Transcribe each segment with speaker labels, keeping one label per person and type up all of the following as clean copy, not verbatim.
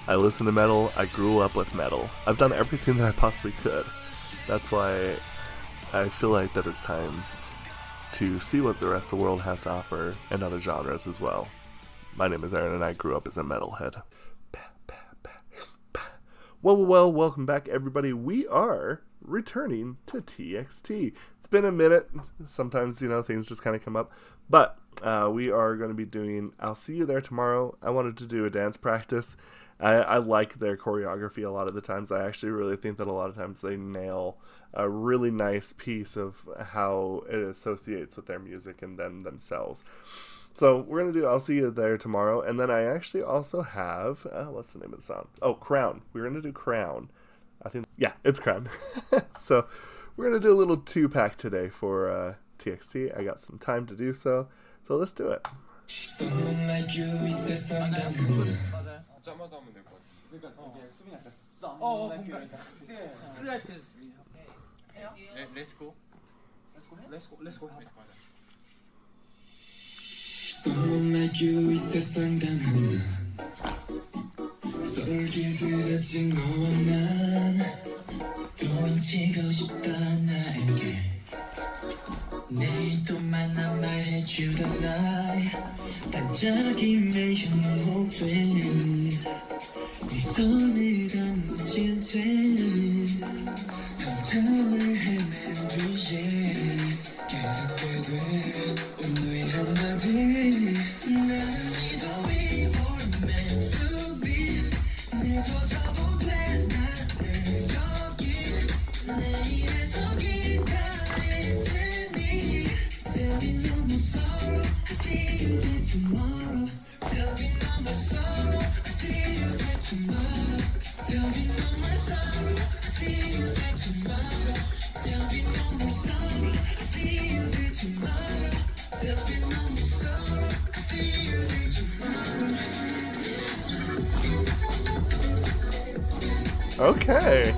Speaker 1: I listen to metal. I grew up with metal. I've done everything that I possibly could. That's why I feel like that it's time to see what the rest of the world has to offer and other genres as well. My name is Aaron and I grew up as a metalhead. Well, welcome back everybody. We are returning to TXT. It's been a minute. Sometimes, things just kind of come up. But we are going to be doing I'll See You There Tomorrow. I wanted to do a dance practice. I like their choreography a lot of the times. I actually really think that a lot of times they nail a really nice piece of how it associates with their music and them themselves. So we're going to do I'll See You There Tomorrow. And then I actually also have, what's the name of the song? Oh, Crown. We're going to do Crown. It's Crown. So we're going to do a little 2-pack today for TXT. I got some time to do so. So let's do it.
Speaker 2: Someone like you is a sundown.
Speaker 3: 점마다 하면 될 것 같아.
Speaker 4: 그러니까 이게 수빈이 약간 썸
Speaker 3: 스할 때
Speaker 4: 해요?
Speaker 3: 렛츠고. 렛츠고 하자.
Speaker 2: Someone like you is a sundown. 서로를 길들여진 너와 난 도망치고 싶다 나에게 내일 또 만나 말해주던 날 반짝임의 현혹된 네 손을 감진 채 한참을 헤맨 뒤에 깨닫게 된 오늘의 한마디 난 믿어 we were meant to be 늦어져도 돼 나는 여기 내일에서 기다릴 테니 Tell me no more sorrow I see you there tomorrow Tell me no more sorrow I see you there tomorrow Tell me no more sorrow I see you there tomorrow Tell me no more sorrow I see you there tomorrow Tell me no more sorrow I see you there tomorrow
Speaker 1: Okay.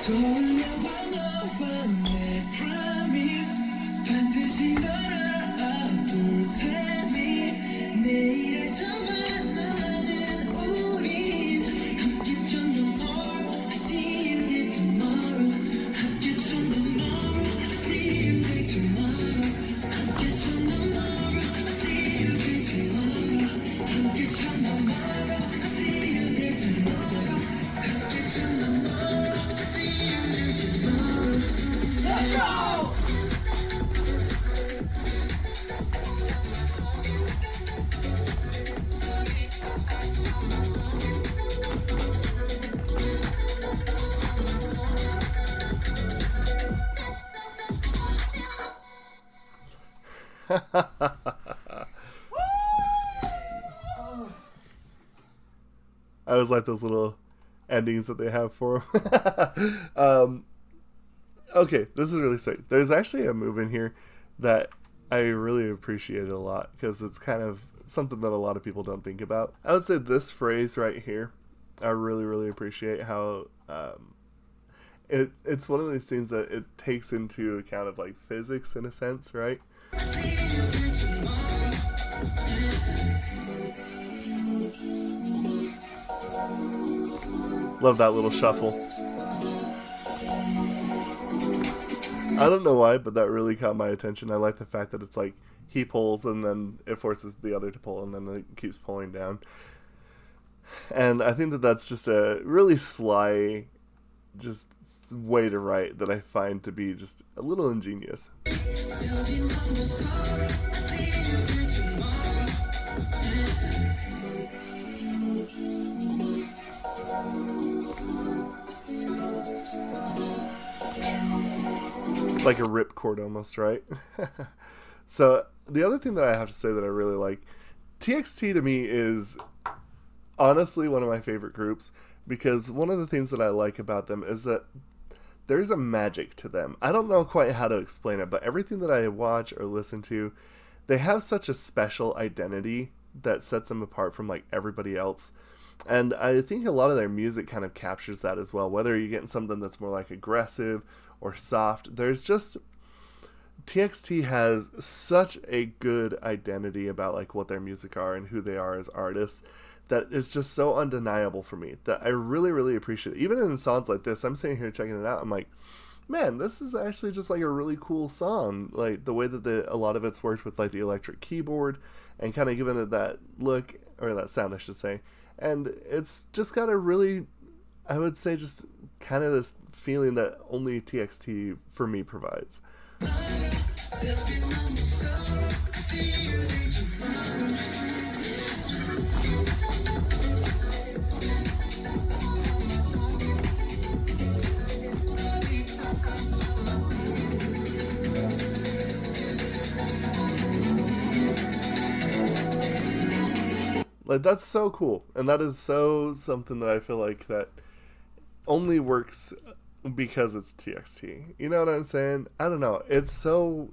Speaker 2: 돌려봐 너와 내 promise 반드시 널 알아볼 테니 내일에서 만나는 우린 함께 좀 더 more I see you there tomorrow 함께 좀 더 more I see you there tomorrow 함께 좀 더 more I see you there tomorrow 함께 좀 더 more I see you there tomorrow 함께 좀 더 more I see you there tomorrow Let's go!
Speaker 1: I always like those little endings that they have for them. Okay, this is really sick. There's actually a move in here that I really appreciate a lot because it's kind of something that a lot of people don't think about. I would say this phrase right here, I really, really appreciate how it's one of these things that it takes into account of like physics in a sense, right? Love that little shuffle. I don't know why, but that really caught my attention. I like the fact that it's like he pulls and then it forces the other to pull and then it keeps pulling down. And I think that that's just a really sly, just way to write that I find to be just a little ingenious. Like a ripcord almost, right? So the other thing that I have to say that I really like, TXT to me is honestly one of my favorite groups, because one of the things that I like about them is that there's a magic to them. I don't know quite how to explain it, but everything that I watch or listen to, they have such a special identity that sets them apart from like everybody else. And I think a lot of their music kind of captures that as well, whether you're getting something that's more like aggressive or soft. There's just, TXT has such a good identity about like what their music are and who they are as artists that is just so undeniable for me that I really, really appreciate it. Even in songs like this, I'm sitting here checking it out, I'm like, man, this is actually just like a really cool song. Like the way that a lot of it's worked with like the electric keyboard and kind of giving it that look, or that sound I should say. And it's just got a really, I would say, just kind of this feeling that only TXT for me provides. Like that's so cool, and that is so something that I feel like that only works because it's TXT. You know what I'm saying? I don't know. It's so,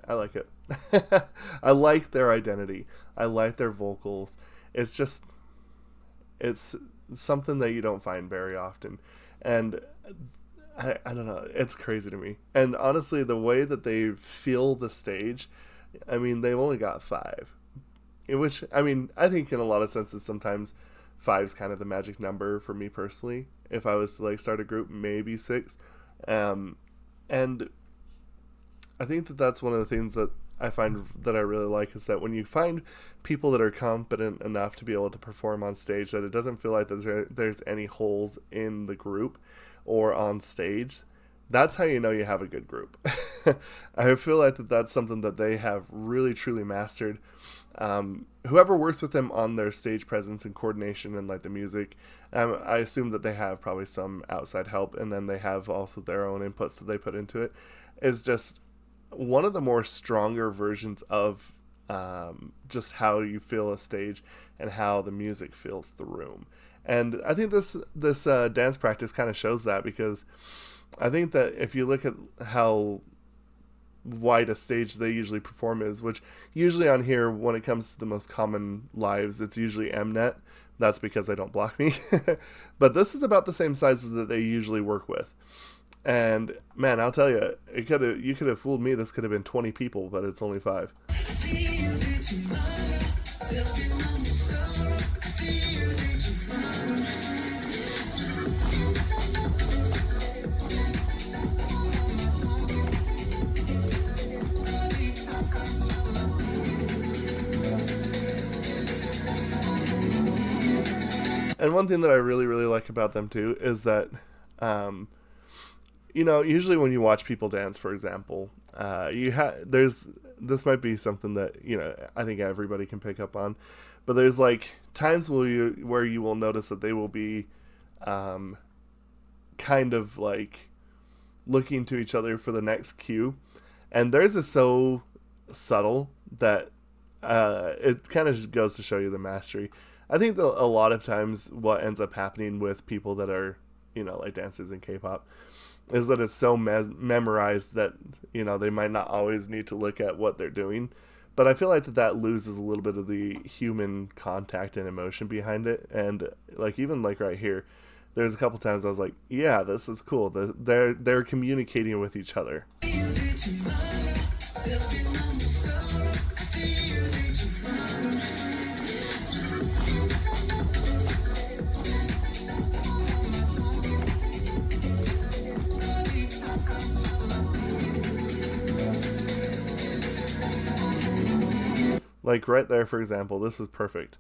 Speaker 1: I like it. I like their identity. I like their vocals. It's just, it's something that you don't find very often. And I don't know. It's crazy to me. And honestly, the way that they feel the stage, I mean, they've only got 5. In which, I mean, I think in a lot of senses, sometimes 5's kind of the magic number for me personally. If I was to like start a group, maybe 6. And I think that that's one of the things that I find that I really like, is that when you find people that are competent enough to be able to perform on stage, that it doesn't feel like there's any holes in the group or on stage, that's how you know you have a good group. I feel like that's something that they have really truly mastered. Whoever works with them on their stage presence and coordination and like the music, I assume that they have probably some outside help, and then they have also their own inputs that they put into it, is just one of the more stronger versions of just how you feel a stage and how the music fills the room. And I think this dance practice kind of shows that, because I think that if you look at how wide a stage they usually perform is, which usually on here, when it comes to the most common lives, it's usually Mnet. That's because they don't block me. But this is about the same size that they usually work with. And man, I'll tell you, you could have fooled me. This could have been 20 people, but it's only 5. And one thing that I really, really like about them too is that, usually when you watch people dance, for example, this might be something that, I think everybody can pick up on, but there's like times where you will notice that they will be, kind of like looking to each other for the next cue, and theirs is so subtle that it kind of goes to show you the mastery. I think that a lot of times what ends up happening with people that are, like dancers in K-pop, is that it's so memorized that, they might not always need to look at what they're doing. But I feel like that loses a little bit of the human contact and emotion behind it. And like even like right here, there's a couple times I was like, yeah, this is cool. They're communicating with each other. Like right there, for example, this is perfect.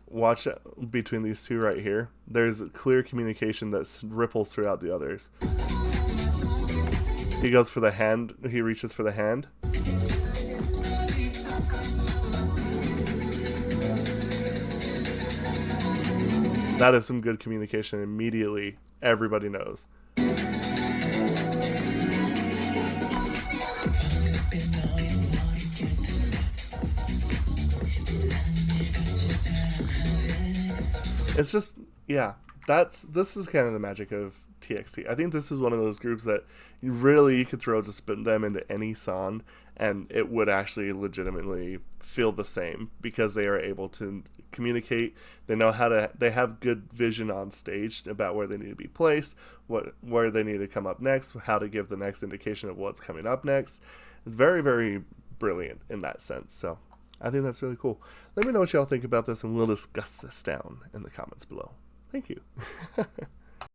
Speaker 1: Watch between these two right here. There's clear communication that ripples throughout the others. He goes for the hand. He reaches for the hand. That is some good communication. Immediately, everybody knows. It's just, yeah, this is kind of the magic of TXT. I think this is one of those groups that you could throw just them into any song and it would actually legitimately feel the same because they are able to communicate. They know they have good vision on stage about where they need to be placed, where they need to come up next, how to give the next indication of what's coming up next. It's very, very brilliant in that sense. So I think that's really cool. Let me know what y'all think about this and we'll discuss this down in the comments below. Thank you.